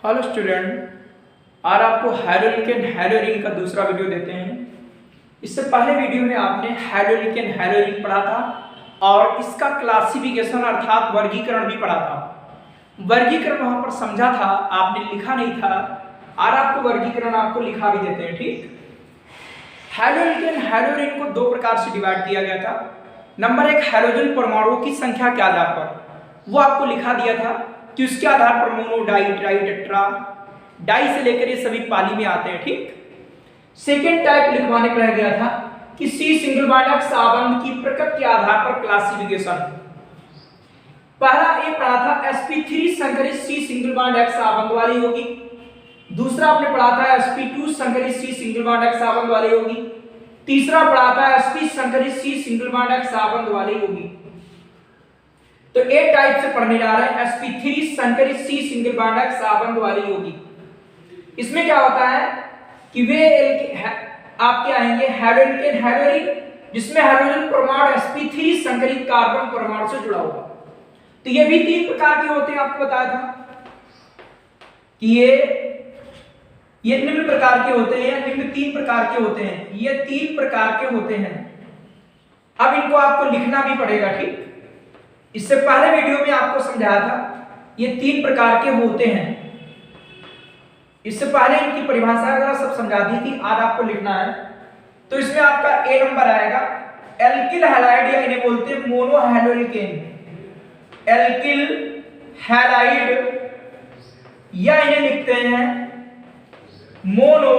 Hello student, आज आपको हैलोलिकेन हैलोरिन का दूसरा वीडियो देते हैं। इससे पहले वीडियो में आपने हैलोलिकेन हैलोरिन पढ़ा था और इसका क्लासिफिकेशन अर्थात वर्गीकरण भी पढ़ा था। वर्गीकरण वहां पर समझा था, आपने लिखा नहीं था। आज आपको वर्गीकरण आपको लिखा भी देते हैं। ठीक, हैलोलिकेन हैलोरिन को दो प्रकार से डिवाइड किया गया था। नंबर एक, हैलोजन परमाणुओं की संख्या के आधार पर, वो आपको लिखा दिया था कि उसके आधार पर mono, di, tri, tetra, di से लेकर ये सभी पाली में आते हैं। ठीक, सेकेंड टाइप लिखवाने को रह गया था कि सी सिंगल बॉन्ड एक्स आबंध की प्रकृति के आधार पर क्लासिफिकेशन। पहला ये पढ़ा था sp3 संकरित सी सिंगल बॉन्ड एक्स आबंध वाली होगी। दूसरा आपने पढ़ा था sp2 संकरित सी सिंगल बॉन्ड एक्स आबंध वाली होगी। तीसरा पढ़ा था sp संकरित सी सिंगल बॉन्ड एक्स आबंध वाली होगी। तो ए टाइप से पढ़ने जा रहे हैं, sp3 संकरित सी सिंगल बॉन्ड एक्स आबंध वाली होगी। इसमें क्या होता है कि वे आपके आएंगे हैलोलिकेन हैलोरिन, जिसमें हाइड्रोजन परमाणु sp3 संकरित कार्बन परमाणु से जुड़ा होगा। तो ये भी तीन प्रकार के होते हैं, आपको बताया था कि ये निम्न प्रकार के होते हैं, निम्न तीन प्रकार के होते हैं। ये तीन प्रकार के होते हैं। अब इनको आपको लिखना भी पड़ेगा। ठीक, इससे पहले वीडियो में आपको समझाया था ये तीन प्रकार के होते हैं। इससे पहले इनकी परिभाषा वगैरह सब समझा दी थी, आज आपको लिखना है। तो इसमें आपका ए नंबर आएगा एल्किल हैलाइड, या इन्हें बोलते हैं मोनो हैलोलिकेन। एल्किल हैलाइड, या इन्हें लिखते हैं मोनो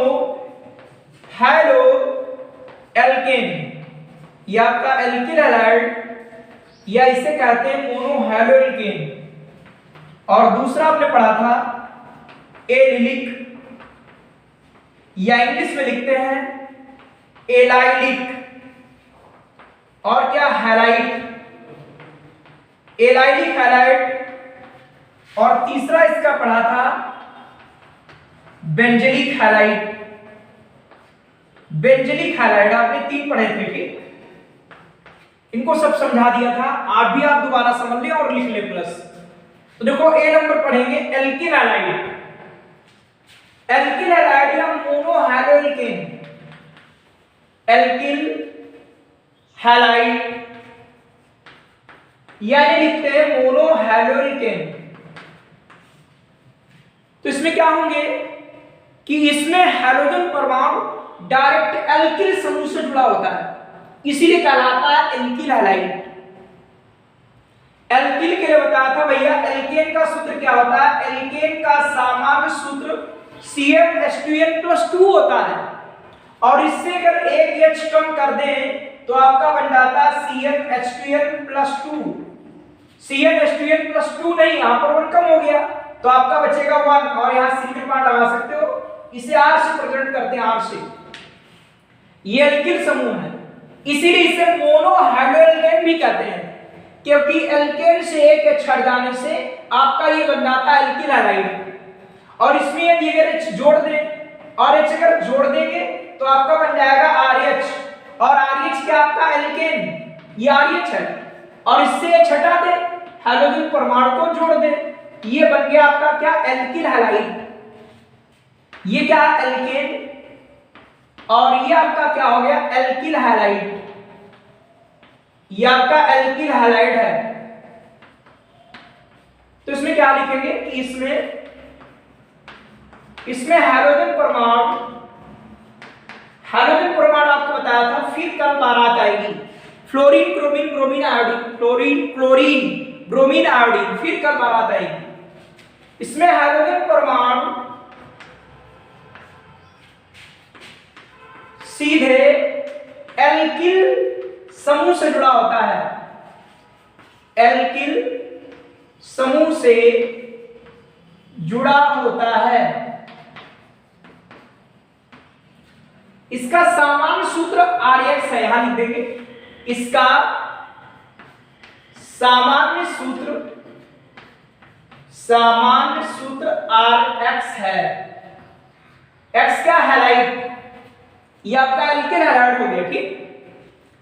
हैलो एल्केन। या आपका एल्किल हैलाइड, या इसे कहते हैं मोनो हैलोलिकेन। और दूसरा आपने पढ़ा था एलिलिक, या इंग्लिश में लिखते हैं एलाइलिक। और क्या, हैलाइड, एलाइलिक हैलाइड। और तीसरा इसका पढ़ा था बेंजलिक हैलाइड। बेंजलिक हैलाइड आपने तीन पढ़े थे। ठीक, इनको सब समझा दिया था, आज भी आप दोबारा समझ लें और लिख लें प्लस। तो देखो ए नंबर पढ़ेंगे एल्किल हैलाइड। एल्किल हैलाइड या मोनो हैलोलिकेन। एल्किल हैलाइड, यानी लिखते हैं मोनो हैलोलिकेन। तो इसमें क्या होंगे कि इसमें हैलोजन परमाणु डायरेक्ट एल्किल समूह से जुड़ा होता है, इसीलिए कहलाता है एल्किल हैलाइड। एल्किल के लिए बताया था भैया, एल्केन का सूत्र क्या होता है? एल्केन का सामान्य सूत्र CmH2n+2 होता है, और इससे अगर एक H कम कर दें तो आपका बन जाता है CmH2n+2। CmH2n+2 नहीं, यहां पर 1 कम हो गया तो आपका बचेगा 1, और यहां सिंगल बॉन्ड लगा सकते हो। इसे R से प्रेजेंट करते हैं, R से। ये एल्किल समूह है, इसीलिए इसे मोनो हैलोलिकेन भी कहते हैं, क्योंकि एल्केन से एक H हट जाने से आपका ये बन जाता है एल्किल हैलाइड। और इसमें यदि अगर H जोड़ दें और H अगर जोड़ देंगे तो आपका बन जाएगा RH, और RH क्या आपका एल्केन, ये RH है। और इससे H हटा दें, हाइड्रोजन परमाणु को जोड़ दें, ये बन गया आपका क्या, एल्किल हैलाइड। ये क्या, एल्केन, और ये आपका क्या हो गया, एल्किल हैलाइड। ये आपका एल्किल हैलाइड है। तो इसमें क्या लिखेंगे कि इसमें हाइड्रोजन परमाणु आपको बताया था, फिर कल बारात आएगी fluorine, chlorine, bromine, iodine, fluorine, chlorine, bromine, iodine, फिर कल बारात आएगी। इसमें हाइड्रोजन परमाणु सीधे एल्किल समूह से जुड़ा होता है। एल्किल समूह से जुड़ा होता है। इसका सामान्य सूत्र RX है, यहां लिख देंगे। इसका सामान्य सूत्र RX है। X का हैलाइड, ये आपका एल्किल हैलाइड हो गया। ठीक,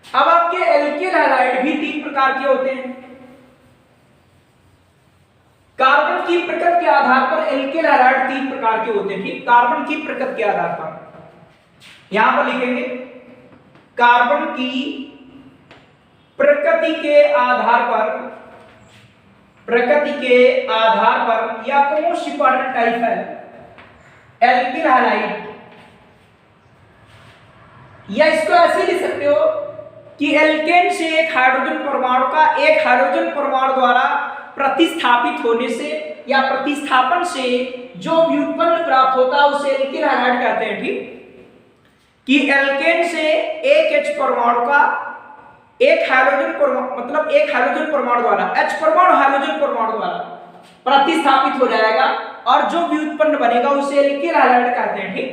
अब आपके एल्किल हैलाइड भी तीन प्रकार के होते हैं। कार्बन की प्रकृति के आधार पर एल्किल हैलाइड 3 प्रकार के होते हैं। ठीक, कार्बन की प्रकृति के आधार पर यहां पर लिखेंगे कार्बन की प्रकृति के आधार पर या मोस्ट इंपॉर्टेंट टाइप है एल्किल हैलाइड, या इसको ऐसे लिख सकते हो कि एल्केन से एक हाइड्रोजन परमाणु द्वारा प्रतिस्थापित होने से या प्रतिस्थापन से जो व्युत्पन्न प्राप्त होता है उसे एल्किल हैलाइड कहते हैं। ठीक, कि एल्केन से एक H परमाणु का एक हाइड्रोजन परमाणु द्वारा H परमाणु हाइड्रोजन परमाणु द्वारा प्रतिस्थापित हो जाएगा और जो व्युत्पन्न बनेगा उसे एल्किल हैलाइड कहते हैं। ठीक,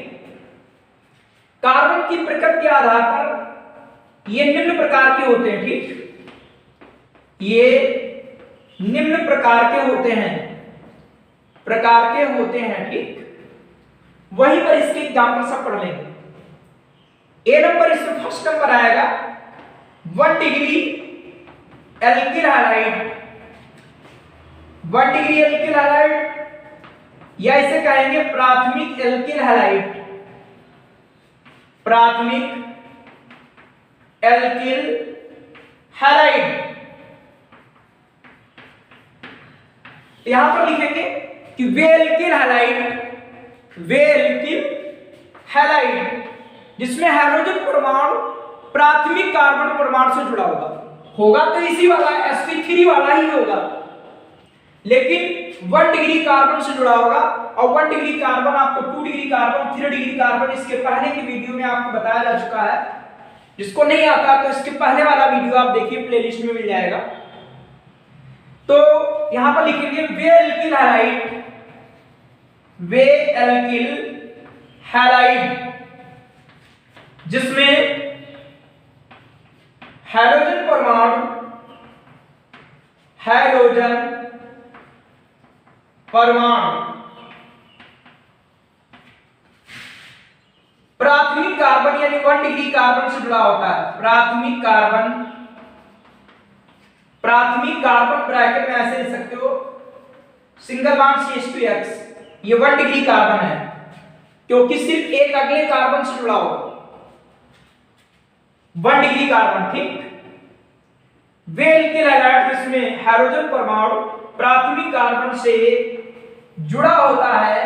कार्बन की प्रकृति के आधार पर ये निम्न प्रकार के होते हैं। ठीक, ये निम्न प्रकार के होते हैं। ठीक, वहीं पर इसके एग्जांपल सब पढ़ लेंगे। ए नंबर इसमें फर्स्ट नंबर आएगा 1 degree alkyl halide, 1 degree alkyl halide, या इसे कहेंगे प्राथमिक एल्किल हैलाइड, प्राथमिक एल्किल हैलाइड। यहां पर लिखेंगे कि वे एल्किल हैलाइड जिसमें हाइड्रोजन परमाणु प्राथमिक कार्बन परमाणु से जुड़ा होगा तो इसी वाला sp3 वाला ही होगा, लेकिन 1 डिग्री कार्बन से जुड़ा होगा। और 1 डिग्री कार्बन आपको 2 डिग्री कार्बन, 3 डिग्री कार्बन इसके पहले की वीडियो में आपको बताया जा चुका है। जिसको नहीं आता तो इसके पहले वाला वीडियो आप देखिए, प्लेलिस्ट में मिल जाएगा। तो यहां पर लिखेंगे वे एल्किल हैलाइड जिसमें हाइड्रोजन परमाणु प्राथमिक कार्बन यानी 1 डिग्री कार्बन से जुड़ा होता है। प्राथमिक कार्बन ब्रैकेट में ऐसे लिख सकते हो सिंगल बॉन्ड CH2X, ये 1 डिग्री कार्बन है क्योंकि सिर्फ एक अगले कार्बन से जुड़ा होगा 1 डिग्री कार्बन। ठीक, वे एल्किल हैलाइड जिसमें हाइड्रोजन परमाणु प्राथमिक कार्बन से जुड़ा होता है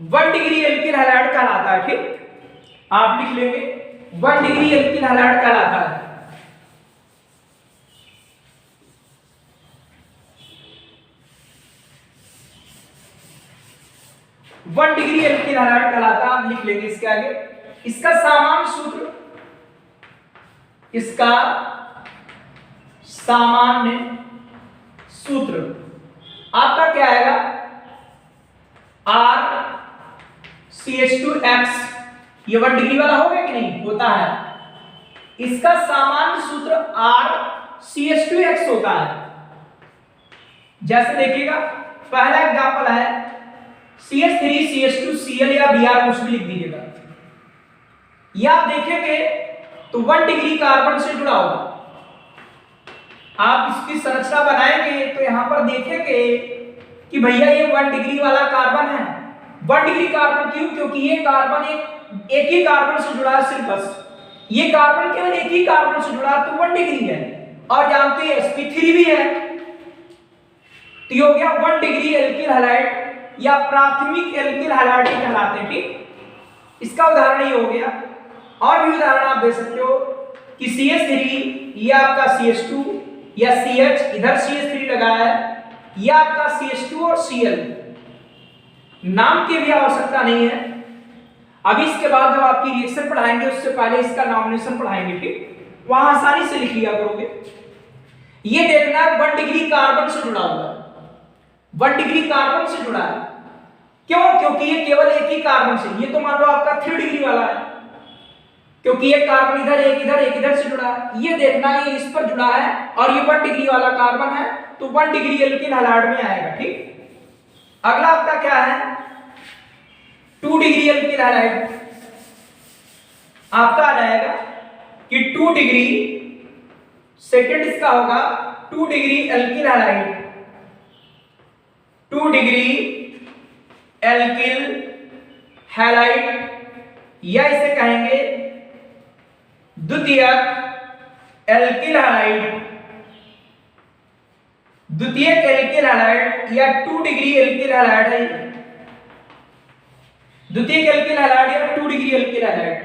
1 डिग्री एल्किल हैलाइड कहलाता है। ठीक, आप लिख लेंगे 1 डिग्री एल्किल हैलाइड कहलाता है। वन डिग्री एल्किल हैलाइड कहलाता है, आप लिख लेंगे इसके आगे। इसका सामान्य सूत्र आपका क्या आएगा? RCH2X, ये 1 डिग्री वाला हो गया कि नहीं? होता है। इसका सामान्य सूत्र RCH2X होता है। जैसे देखिएगा, पहला एग्जांपल है CH3CH2Cl या Br कुछ भी लिख दीजिएगा। या आप देखेंगे तो 1 डिग्री कार्बन से जुड़ा होगा। आप इसकी संरचना बनाएंगे तो यहां पर देखेंगे कि भैया ये 1 डिग्री वाला कार्बन है। 1 डिग्री कार्बन क्यों? क्योंकि ये कार्बन एक ही कार्बन से जुड़ा है, सिर्फ बस ये कार्बन केवल एक ही कार्बन से जुड़ा है तो 1 डिग्री है। और जानते हैं sp3 भी है, तो ये हो गया 1 डिग्री एल्किल हैलाइड या प्राथमिक एल्किल हैलाइड कहलाते हैं। ठीक, इसका उदाहरण ये हो गया। और भी उदाहरण आप दे सकते हो कि CH3 ये आपका CH2 या CH इधर CH3 लगा है, ये आपका CH2 और Cl। नाम की भी आवश्यकता नहीं है। अभी इसके बाद जब आपकी रिएक्शन पढ़ाएंगे उससे पहले इसका नॉमिनेशन पढ़ाएंगे। ठीक, वहां आसानी से लिख लिया करोगे। ये देखना है 1 डिग्री कार्बन से जुड़ा हुआ है, 1 डिग्री कार्बन से जुड़ा है। क्यों? क्योंकि ये केवल एक ही कार्बन से, ये तो मान लो आपका 3 डिग्री वाला है क्योंकि एक कार्बन इधर एक इधर से जुड़ा है। ये देखना ये इस पर जुड़ा है और ये 1 डिग्री वाला कार्बन है तो 1 डिग्री एल्किल हैलाइड में आएगा। ठीक, अगला आपका क्या है? 2 डिग्री एल्किल हैलाइड। आपका आ जाएगा कि 2 डिग्री सेकंड इसका होगा 2 degree alkyl halide, 2 degree alkyl halide, या इसे कहेंगे द्वितीयक एल्किल हैलाइड, द्वितीयक एल्किल हैलाइड या 2 डिग्री एल्किल हैलाइड है। द्वितीयक एल्किल हैलाइड या 2 डिग्री एल्किल हैलाइड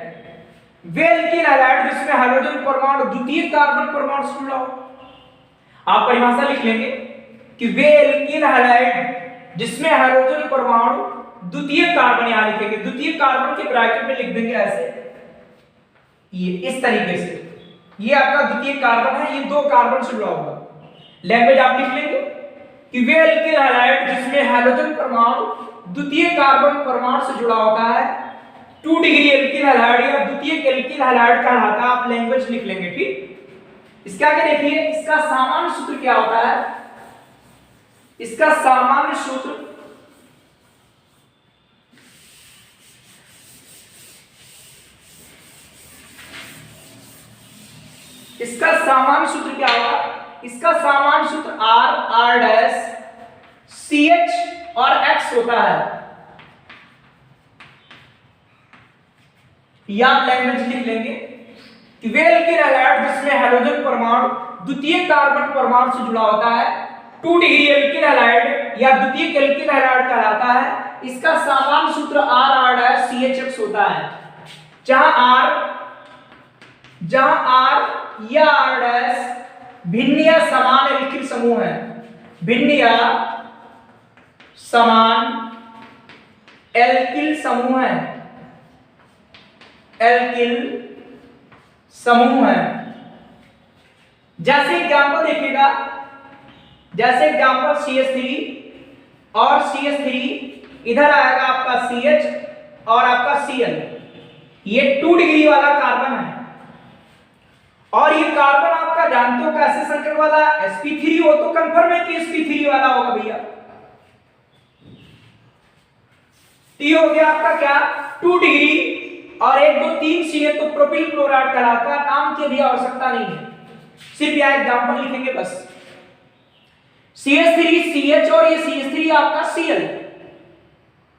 वे एल्किल हैलाइड जिसमें हाइड्रोजन परमाणु द्वितीय कार्बन परमाणु से जुड़ा हो। आप परिभाषा लिख लेंगे कि वे एल्किल हैलाइड जिसमें हाइड्रोजन परमाणु द्वितीय कार्बन, यहां लिखेंगे द्वितीय कार्बन के ब्रैकेट में लिख देंगे ऐसे, ये इस तरीके से, ये आपका द्वितीय कार्बन है, ये 2 कार्बन से जुड़ा होगा। लैंग्वेज आप लिख लेंगे कि वे एल्किल हैलाइड जिसमें हाइड्रोजन परमाणु द्वितीय कार्बन परमाणु से जुड़ा होता है 2 डिग्री एल्किल हैलाइड या द्वितीय एल्किल हैलाइड कहलाता है। आप लैंग्वेज लिख लेंगे, ठीक। इसके आगे देखिए इसका सामान्य सूत्र क्या होता है। इसका सामान्य सूत्र क्या होगा? इसका सामान्य सूत्र R डैश CH और X होता है। या आप लैंग्वेज लिख लेंगे कि वे एल्किल हैलाइड जिसमें हाइड्रोजन परमाणु द्वितीय कार्बन परमाणु से जुड़ा होता है 2 डिग्री एल्किल हैलाइड या द्वितीय एल्किल हैलाइड कहलाता है। इसका सामान्य सूत्र R डैश CH होता है, जहां R या R डैश भिन्न या समान एल्किल समूह है, भिन्न या समान एल्किल समूह है, एल्किल समूह है। जैसे एग्जांपल देखिएगा, जैसे एग्जांपल CH3 और CH3, इधर आएगा आपका CH और आपका Cl, ये 2 डिग्री वाला कार्बन है और ये कार्बन आपका जानते हो कैसे संकर वाला sp3 हो, तो कंफर्म है कि sp3 वाला होगा भैया। T हो गया आपका क्या 2 डिग्री और 1 2 3 Cl तो प्रोपिल क्लोराइड कहलाता है। नाम की भी आवश्यकता नहीं है, सिर्फ यह एग्जांपल लिखेंगे बस। CH3 CH और ये CH3 आपका Cl,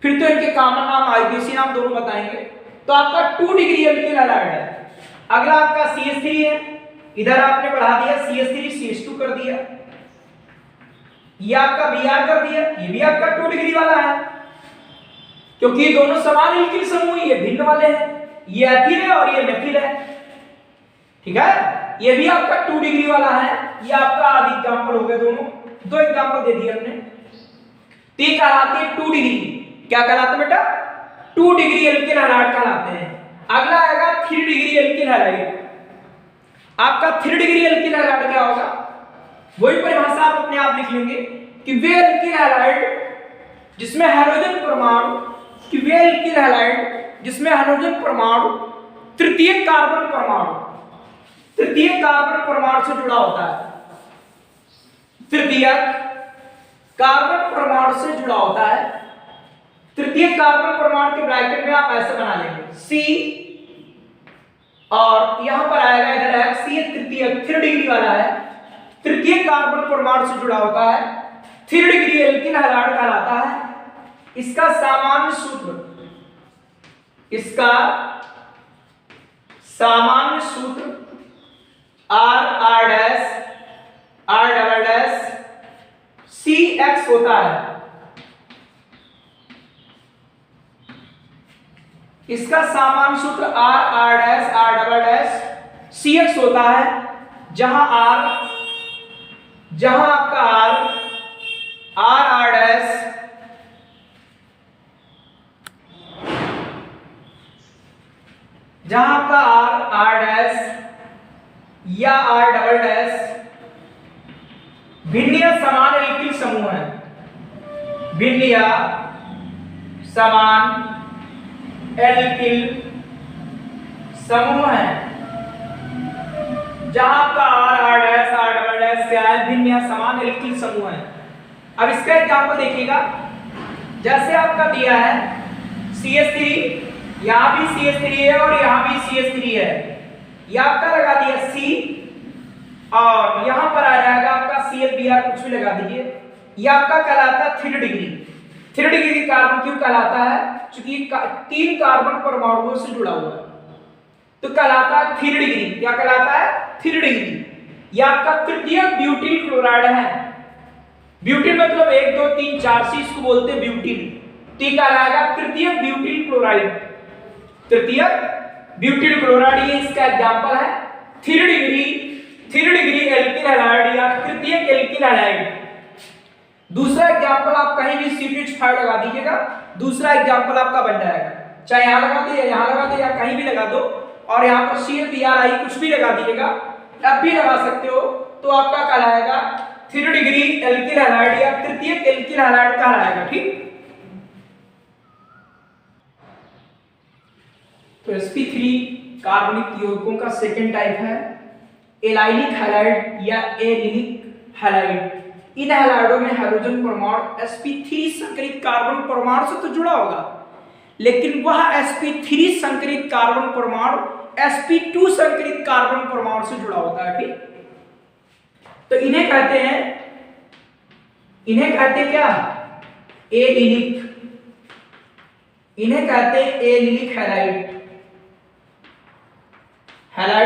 फिर तो इनके कॉमन नाम आईपीसी नाम दोनों बताएंगे। तो आपका 2 डिग्री एल्किल हैलाइड है। अगला आपका CH3 है, इधर आपने बढ़ा दिया CH3 CH2 कर दिया, ये आपका Br कर दिया, ये भी आपका 2 डिग्री वाला है क्योंकि ये दोनों समान एल्किल समूह, ये भिन्न वाले हैं, ये एथिल है और ये मेथिल है, ठीक है। ये भी आपका 2 डिग्री वाला है। ये आपका आदि एग्जांपल हो गए, दोनों 2 एग्जांपल दे दिए हमने। टी कहलाते हैं 2 डिग्री, क्या कहलाते बेटा 2 डिग्री एल्किल हैलाइड कहलाते हैं। अगला आएगा 3 डिग्री एल्किल हैलाइड। आपका 3 डिग्री एल्किल हैलाइड क्या होगा? वही परिभाषा आप अपने आप लिख लेंगे कि वे एल्किल हैलाइड जिसमें हाइड्रोजन परमाणु, कि वे एल्किल हैलाइड जिसमें हाइड्रोजन परमाणु तृतीय कार्बन परमाणु से जुड़ा होता है, तृतीय कार्बन परमाणु से जुड़ा होता है। तृतीय कार्बन परमाणु के ब्रैकेट में आप ऐसे बना लेंगे C और यहां पर आएगा इधर है C, तृतीय 3 डिग्री वाला है, तृतीय कार्बन परमाणु से जुड़ा होता है, 3 डिग्री एल्किल हैलाइड कहलाता है। इसका सामान्य सूत्र, R dash R double dash CX होता है। इसका सामान्य सूत्र R dash R double dash CX होता है, जहां आपका R डैश जहां आपका R डैश या R डबल डैश भिन्न या समान एल्किल समूह है, भिन्न या समान एल्किल समूह है, जहां आपका R dash R double dash क्या है? भिन्न या समान एल्किल समूह है। अब इसका एग्जांपल देखिएगा, जैसे आपका दिया है CH3, यहां भी CH3 है और यहां भी CH3 है, ये आपका लगा दिया C और यहां पर आ जाएगा आपका ClBr, कुछ भी लगा दीजिए। ये आपका कहलाता है 3 डिग्री। 3 डिग्री कार्बन क्यों कहलाता है? क्योंकि 3 कार्बन परमाणुओं से जुड़ा हुआ है, तो कहलाता है 3 डिग्री। क्या कहलाता है? 3 डिग्री। ये आपका तृतीय ब्यूटिल क्लोराइड है। ब्यूटिल मतलब 1 2 3 4 से इसको बोलते हैं ब्यूटिल। तो ये कहलाएगा तृतीय ब्यूटिल क्लोराइड। तृतीय ब्यूटिल क्लोराइड ये इसका एग्जांपल है। 3 डिग्री एल्किल हैलाइड या तृतीय एल्किल हैलाइड। दूसरा एग्जांपल आप कहीं भी CH5 लगा दीजिएगा, दूसरा एग्जांपल आपका बन जाएगा। चाहे यहां लगा दो या यहां लगा दो या कहीं भी लगा दो, और यहां पर ClBr कुछ भी लगा दीजिएगा, अब भी लगा सकते हो, तो आपका कहलाएगा 3 डिग्री एल्किल हैलाइड या तृतीय एल्किल हैलाइड कहलाएगा। ठीक, तो sp3 कार्बनिक यौगिकों का सेकंड टाइप है एलाइलिक हैलाइड या एलिलिक हैलाइड। इन हैलाइडों में हाइड्रोजन परमाणु sp3 संकरित कार्बन परमाणु से तो जुड़ा होगा, लेकिन वह sp3 संकरित कार्बन परमाणु sp2 संकरित कार्बन परमाणु से जुड़ा होता है। ठीक, तो इन्हें कहते हैं क्या? एलिलिक। इन्हें कहते हैं एलिलिक हैलाइड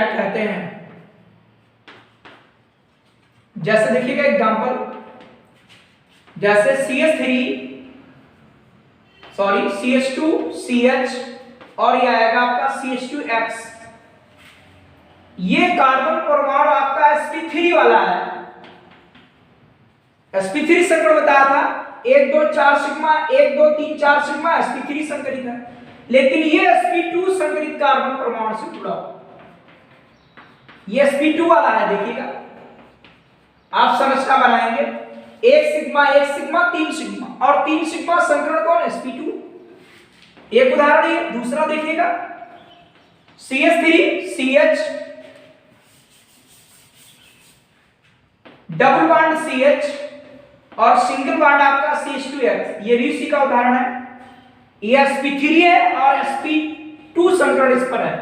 कहते हैं। जैसे देखिएगा एग्जांपल, जैसे CH2 CH और ये आएगा आपका CH2X। ये कार्बन परमाणु आपका sp3 वाला है। sp3 संकरण बताया था, 1 2 4 सिग्मा 1 2 3 4 सिग्मा sp3 संकरित है, लेकिन ये sp2 संकरित कार्बन परमाणु से जुड़ा हुआ। ये sp2 वाला है। देखिएगा आप समझना बनाएंगे, 1 सिग्मा 3 सिग्मा, और 3 सिग्मा संकरण कौन है? sp2। एक उदाहरण है, दूसरा देखिएगा CH3 CH double bond CH और सिंगल बॉन्ड आपका CH2X, ये भी उसी का उदाहरण है। ये sp3 है और sp2 संकरण इस पर है,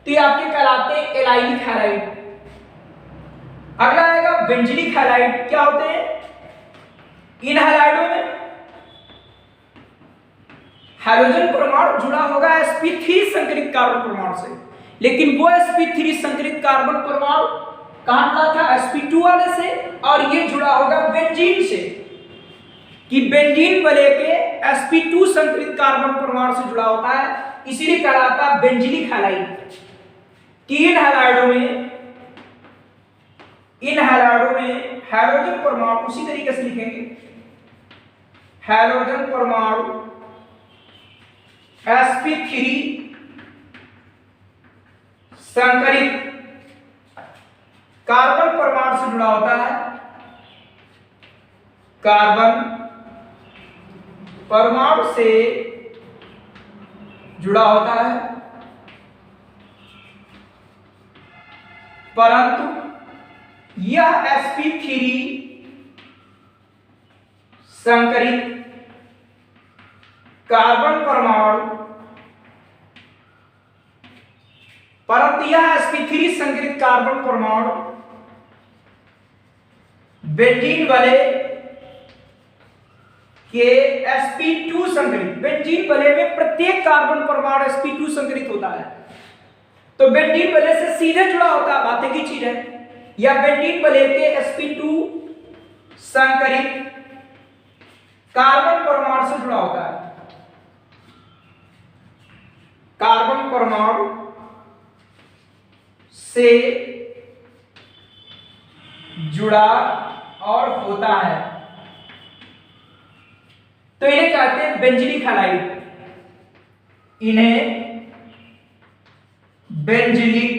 तो ये आपके कहलाते हैं एलाइलिक हैलाइड। अगला आएगा बेंजीलिक हैलाइड। क्या होते हैं? इन हैलाइडों में हाइड्रोजन परमाणु जुड़ा होगा sp3 संकरित कार्बन परमाणु से, लेकिन वो sp3 संकरित कार्बन परमाणु कहां जुड़ा था? sp2 वाले से, और ये जुड़ा होगा बेंजीन से, कि बेंजीन वलय के sp2 संकरित कार्बन परमाणु से जुड़ा होता है, इसीलिए कहलाता है बेंजीलिक हैलाइड। इन हैलाइडों में हाइड्रोजन परमाणु उसी तरीके से लिखेंगे, हाइड्रोजन परमाणु sp3 संकरित कार्बन परमाणु से जुड़ा होता है, कार्बन परमाणु से जुड़ा होता है, परंतु यह sp3 संकरित कार्बन परमाणु बेंजीन वलय के sp2 संकरित, बेंजीन वलय में प्रत्येक कार्बन परमाणु sp2 संकरित होता है, तो बेंजीन वलय से सीधे जुड़ा होता है, बात की चीज है। या बेंजीन वलय के sp2 संकरित कार्बन परमाणु से जुड़ा होता है, कार्बन परमाणु से जुड़ा और होता है, तो इन्हें कहते हैं बेंजीलिक हैलाइड। इन्हें बेंजीलिक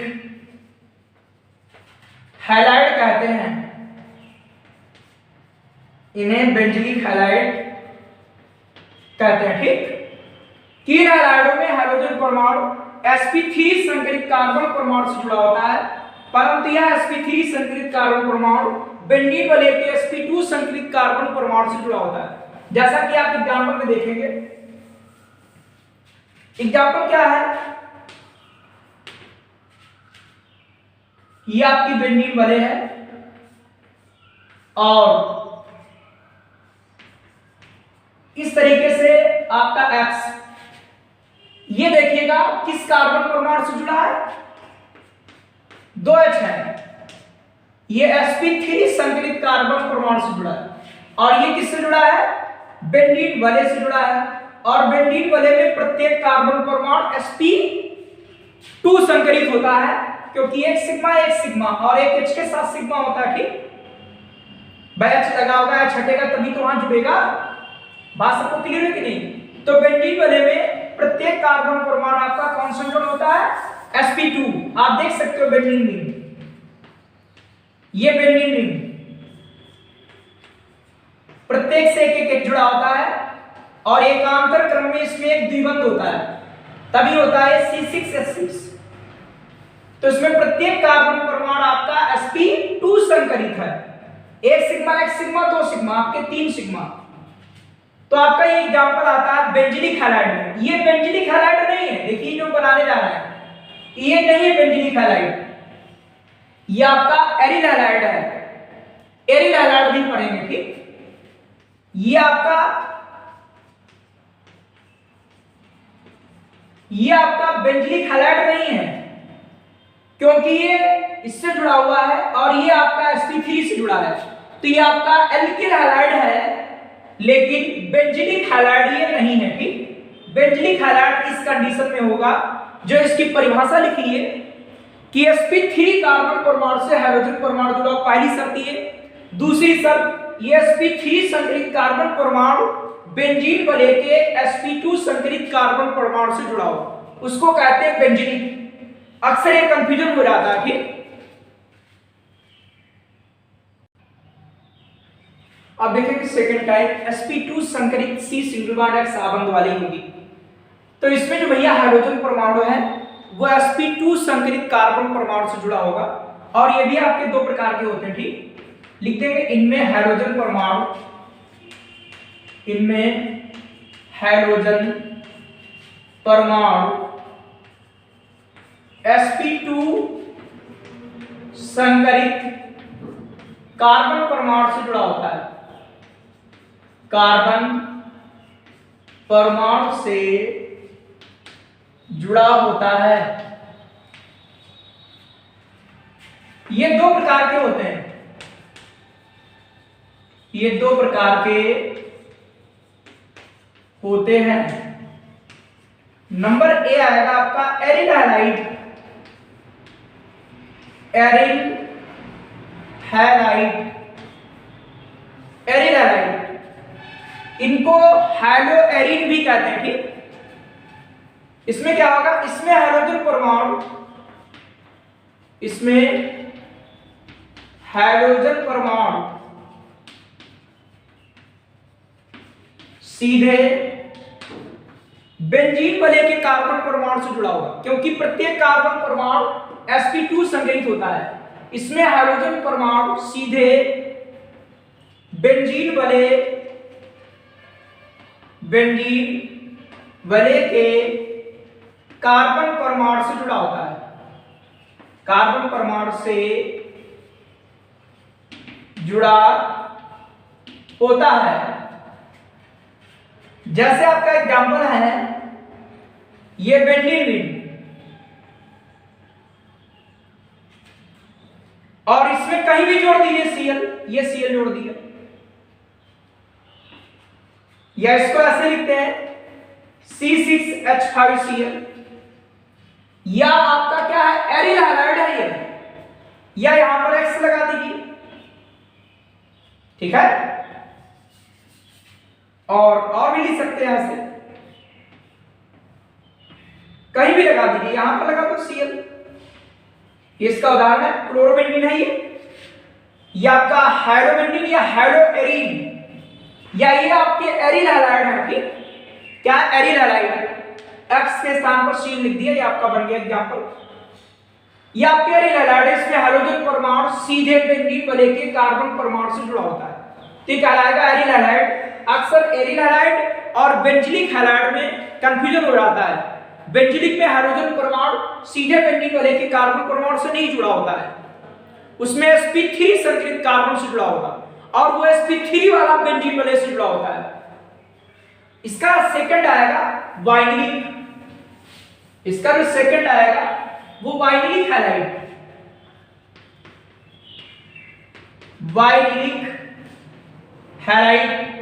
हैलाइड कहते हैं। इन्हें बेंजीलिक हैलाइड कहते हैं। ठीक, तीन हैलाइडों में हाइड्रोजन परमाणु sp3 संकरित कार्बन परमाणु से जुड़ा होता है, परंतु यह sp3 संकरित कार्बन परमाणु बेंजीन वलय के sp2 संकरित कार्बन परमाणु से जुड़ा होता है। जैसा कि आप एग्जांपल में देखेंगे। एग्जांपल क्या है? ये आपकी बेंजीन वलय है, और इस तरीके से आपका X, ये देखिएगा किस कार्बन परमाणु से जुड़ा है, 2H है, ये sp3 संकलित कार्बन परमाणु से जुड़ा है। और ये किससे जुड़ा है, बेंजीन वलय से जुड़ा है। और बेंजीन वलय में प्रत्येक कार्बन परमाणु sp2 संकलित होता है, क्योंकि एक सिग्मा और एक H के साथ सिग्मा होता है। ठीक, H लगा होगा, H हटेगा तभी तो वहां जुड़ेगा। बात सबको क्लियर है कि नहीं? तो बेंजीन वलय में प्रत्येक कार्बन परमाणु आपका कॉन्सेंट्रेट होता है sp2। आप देख सकते हो बेंजीन रिंग, ये बेंजीन रिंग प्रत्येक से एक जुड़ा होता है और एकांतर क्रम में इसमें एक द्विबंध होता है, तभी होता है C6H6। तो इसमें प्रत्येक कार्बन परमाणु आपका sp2 संकलित है, एक सिग्मा, दो सिग्मा, आपके 3 सिग्मा। तो आपका ये एग्जांपल आता है बेंजीलिक हैलाइड में। ये बेंजीलिक हैलाइड नहीं है, देखिए जो बनाने जा रहा है ये नहीं है बेंजीलिक हैलाइड, ये आपका एरिल हैलाइड है। एरिल हैलाइड भी पढ़ेंगे। ठीक, ये आपका बेंजीलिक हैलाइड नहीं है, क्योंकि ये इससे जुड़ा हुआ है और ये आपका sp3 से जुड़ा है। तो ये आपका एल्किल हैलाइड है, लेकिन बेंजीलिक हैलाइड ये नहीं है। ठीक, बेंजीलिक हैलाइड इस कंडीशन में होगा जो इसकी परिभाषा लिखी है कि sp3 कार्बन परमाणु से हाइड्रोजन परमाणु जुड़ा, पहली शर्त ये। दूसरी शर्त, ये sp3 संकलित कार्बन परमाणु बेंजीन वलय के sp2 संकलित कार्बन परमाणु से जुड़ा हो, उसको कहते हैं बेंजीनिक। अक्सर ये कंफ्यूजन हो जाता है। ठीक, अब देखें कि सेकंड टाइप sp2 संकलित C सिंगल बॉन्ड X आबंध वाली होगी। तो इसमें जो भैया हाइड्रोजन परमाणु है वो sp2 संकलित कार्बन परमाणु से जुड़ा होगा, और ये भी आपके दो प्रकार के होते हैं। ठीक, लिख देंगे इनमें हाइड्रोजन परमाणु sp2 संकलित कार्बन परमाणु से जुड़ा होता है, कार्बन परमाणु से जुड़ा होता है। ये दो प्रकार के होते हैं, ये दो प्रकार के होते हैं। नंबर ए आएगा आपका aryl halide. Aryl halide, aryl halide, इनको हैलो एरिन भी कहते हैं। ठीक, इसमें क्या होगा, इसमें हाइड्रोजन परमाणु, इसमें हाइड्रोजन परमाणु सीधे बेंजीन वलय के कार्बन परमाणु से जुड़ा होगा, क्योंकि प्रत्येक कार्बन परमाणु sp2 संकलित होता है। इसमें हाइड्रोजन परमाणु सीधे बेंजीन वलय के कार्बन परमाणु से जुड़ा होता है, कार्बन परमाणु से जुड़ा होता है। जैसे आपका एग्जांपल है ये बेंजीन रिंग, और इसमें कहीं भी जोड़ दीजिए Cl, ये Cl जोड़ दिया, या इसको ऐसे लिखते हैं C6H5Cl, या आपका क्या है एरिल हैलाइड है ये, या यहां पर X लगा दीजिए। ठीक है, और भी लिख सकते हैं ऐसे, कहीं भी लगा दीजिए, यहां पर लगा दो Cl। इसका उदाहरण है क्लोरोबेंजीन है ये आपका हाइड्रोबेंजीन या हाइड्रोएरिन, या ये आपके एरिल हैलाइड है। ठीक, क्या एरिल हैलाइड, X के स्थान पर Cl लिख दिया, ये आपका बन गया एग्जांपल। ये आपके एरिल हैलाइड है, इसमें हाइड्रोजन परमाणु सीधे बेंजीन वलय के कार्बन परमाणु से जुड़ा होता है, तो कहलाएगा एरिल हैलाइड। अक्सर एरिल हैलाइड और बेंजीलिक हैलाइड में कंफ्यूजन हो जाता है। बेंजीलिक में हाइड्रोजन परमाणु सीधे बेंजीन वलय के कार्बन परमाणु से नहीं जुड़ा होता है, उसमें sp3 संकलित कार्बन से जुड़ा होगा। और वो sp3 वाला बेंजीन वाले से जुड़ा होता है। इसका सेकंड आएगा वाइनिलिक, इसका जो सेकंड आएगा वो वाइनिलिक हैलाइड, वाइनिलिक हैलाइड।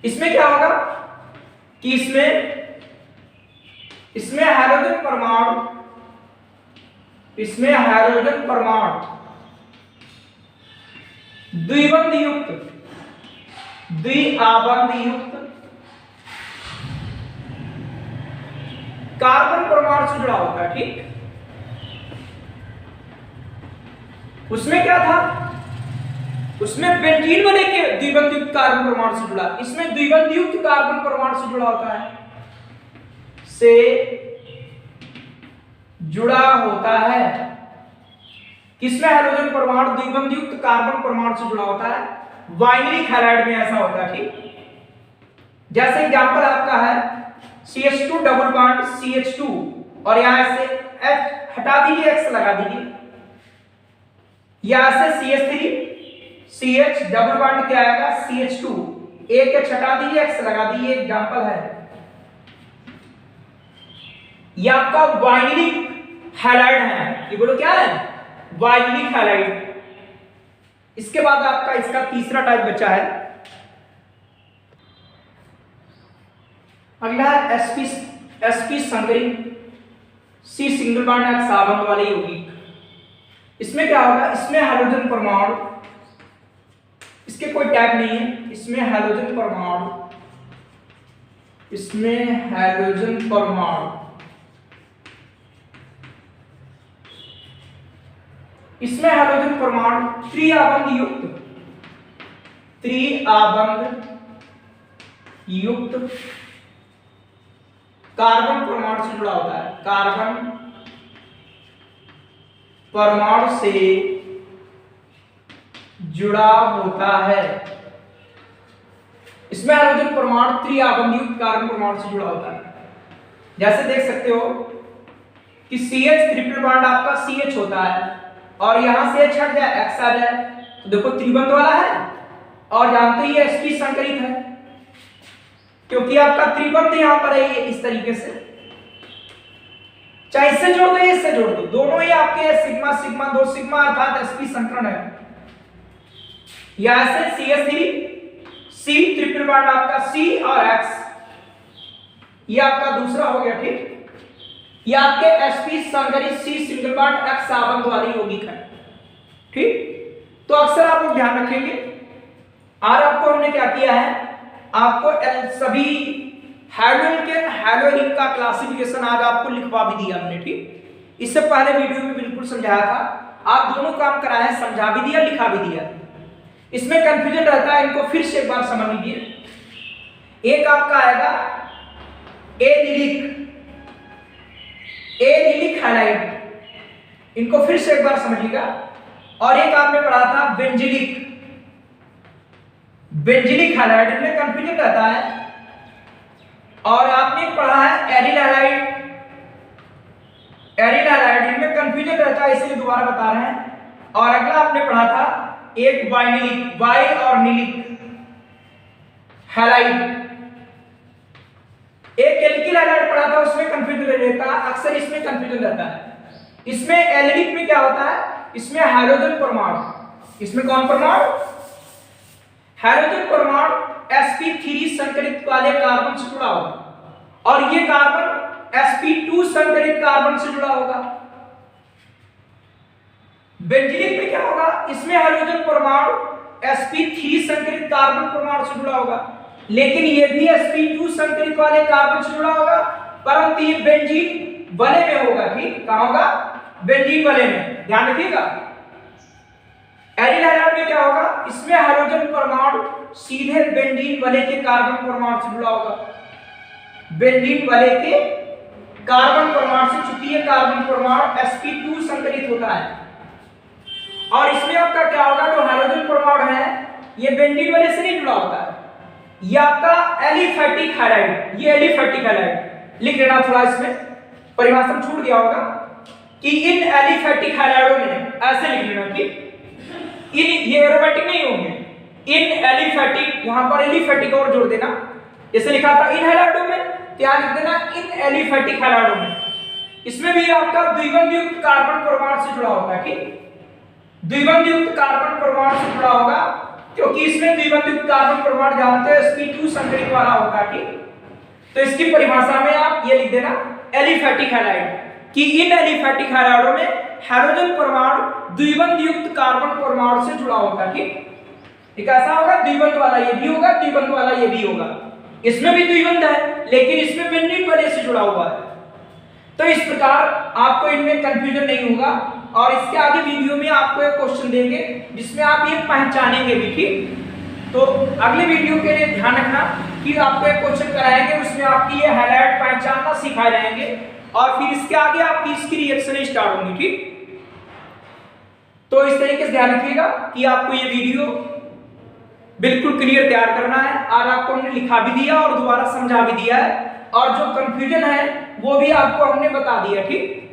इसमें क्या होगा कि इसमें हाइड्रोजन परमाणु, इसमें हाइड्रोजन परमाणु द्विबंध युक्त, द्विआबंध युक्त कार्बन परमाणु से जुड़ा होता है। ठीक, उसमें क्या था, उसमें बेंजीन वाले के द्विबंध युक्त कार्बन परमाणु से जुड़ा, इसमें द्विबंध युक्त कार्बन परमाणु से जुड़ा होता है, से जुड़ा होता है। किसमें हाइड्रोजन परमाणु द्विबंध युक्त कार्बन परमाणु से जुड़ा होता है? वाइनिलिक हैलाइड में ऐसा होता है। ठीक, जैसे एग्जांपल आपका है CH2 डबल बॉन्ड CH2 और यहां से H हटा दीजिए, X लगा दीजिए, यहां से CH3 CH डबल बॉन्ड क्या आएगा CH2, एक H हटा दीजिए, X लगा दीजिए, एग्जांपल है। ये आपका वाइनिलिक हैलाइड है, ये बोलो क्या है? Vinylic halide. इसके बाद आपका इसका तीसरा टाइप बचा है, अगला है sp संकरित C सिंगल बॉन्ड X आबंध वाले यौगिक। इसमें क्या होगा, इसमें हाइड्रोजन परमाणु, इसके कोई टाइप नहीं है, इसमें हाइड्रोजन परमाणु, इसमें हाइड्रोजन परमाणु, इसमें हाइड्रोजन परमाणु त्रिआबंध युक्त, त्रिआबंध युक्त कार्बन परमाणु से जुड़ा होता है, कार्बन परमाणु से जुड़ा होता है। इसमें हाइड्रोजन परमाणु त्रिआबंध युक्त कार्बन परमाणु से जुड़ा होता है। जैसे देख सकते हो कि CH ट्रिपल बॉन्ड आपका CH होता है और यहां से H हट जाए, X आ जाए, तो देखो त्रिबंध वाला है और जानते ही sp संकरित है, क्योंकि आपका त्रिबंध यहां पर है ये इस तरीके से, चाहे इससे जोड़ दो इससे जोड़ दो, दोनों ही आपके सिग्मा सिग्मा दो सिग्मा अर्थात sp संकरण है। यहां से CH3 C ट्रिपल बॉन्ड आपका C और X, ये आपका दूसरा हो गया। ठीक, ये आपके sp संकरित C सिंगल बॉन्ड X आबंध वाले यौगिक है। ठीक, तो अक्सर आप लोग ध्यान रखेंगे। और आपको हमने क्या किया है, आपको सभी हाइड्रोजन हाइड्रोलिक का क्लासिफिकेशन आज आपको लिखवा भी दिया हमने। ठीक, इससे पहले वीडियो में बिल्कुल समझाया था, आप दोनों काम कराए, समझा भी दिया, लिखा भी दिया। इसमें कंफ्यूजन रहता है, इनको फिर से एक बार समझ लीजिए। एक आपका आएगा एनिलिक हैलाइड, इनको फिर से एक बार समझिएगा। और एक आपने पढ़ा था बेंजिलिक हैलाइड, इनमें कंफ्यूजन रहता है। और आपने पढ़ा है एरिल हैलाइड, इनमें कंफ्यूजन रहता है, इसलिए दोबारा बता रहे हैं। और अगला आपने पढ़ा था एक वाइनिलिक, वाई और निलिक हैलाइड, एक एल्किल हैलाइड पढ़ा था, उसमें कंफ्यूजन रहता है, अक्सर इसमें कंफ्यूजन रहता है। इसमें एल्किलिक में क्या होता है, इसमें हाइड्रोजन परमाणु, इसमें कौन परमाणु, हाइड्रोजन परमाणु sp3 संकरित वाले कार्बन से जुड़ा होगा और ये कार्बन sp2 संकरित कार्बन से जुड़ा होगा। बेंजीलिक में क्या होगा, इसमें हाइड्रोजन परमाणु sp3 संकरित कार्बन परमाणु से जुड़ा होगा, लेकिन ये भी sp2 संकरित वाले कार्बन से जुड़ा होगा, परंतु ये बेंजीन वाले में होगा। ठीक, कहां होगा, बेंजीन वाले में, ध्यान रखिएगा। एरिल हैलाइड में क्या होगा, इसमें हाइड्रोजन परमाणु सीधे बेंजीन वाले के कार्बन परमाणु से जुड़ा होगा, बेंजीन वाले के कार्बन परमाणु से, चूंकि ये कार्बन परमाणु sp2 संकरित होता है। और इसमें आपका क्या होगा, जो हाइड्रोजन परमाणु है ये बेंजीन वाले से नहीं जुड़ा होता है, ये आपका एलिफैटिक हैलाइड, ये एलिफैटिक हैलाइड लिख लेना, थोड़ा इसमें परिभाषा छूट गया होगा। कि इन एलिफेटिक हैलाइडों में, ऐसे लिख लेना कि इन, ये एरोमेटिक नहीं होंगे, इन एलिफेटिक, यहां पर एलिफेटिक और जोड़ देना, जैसे लिखा था इन हैलाइडों में, क्या लिख देना इन एलिफेटिक हैलाइडों में। इसमें भी आपका द्विबंध युक्त कार्बन परमाणु से जुड़ा होगा कि द्विबंध युक्त कार्बन परमाणु से जुड़ा होगा, क्योंकि इसमें द्विबंध युक्त कार्बन परमाणु जानते हैं sp2 संकरित वाला होगा कि, तो इसकी परिभाषा में आप ये लिख देना एलिफेटिक हैलाइड, कि इन एलिफेटिक हैलाइडों में हाइड्रोजन परमाणु द्विबंध युक्त कार्बन परमाणु से जुड़ा होगा कि एक ऐसा होगा द्विबंध वाला ये भी होगा, द्विबंध वाला ये भी होगा, इसमें भी द्विबंध है लेकिन इसमें बेंजीन वाले से जुड़ा हुआ है। तो इस प्रकार आपको इनमें कंफ्यूजन नहीं होगा, और इसके आगे वीडियो में आपको एक क्वेश्चन देंगे जिसमें आप ये पहचानेंगे भी, ठीक। तो अगले वीडियो के लिए ध्यान रखना कि आपको एक क्वेश्चन कराएंगे, उसमें आपकी ये हैलाइड पहचानना सिखाए जाएंगे, और फिर इसके आगे आपकी इसकी रिएक्शन स्टार्ट होंगी, ठीक। तो इस तरीके से ध्यान रखिएगा कि आपको ये वीडियो बिल्कुल क्लियर तैयार करना है, और आपको हमने लिखा भी दिया और दोबारा समझा भी दिया है, और जो कंफ्यूजन है वो भी आपको हमने बता दिया, ठीक।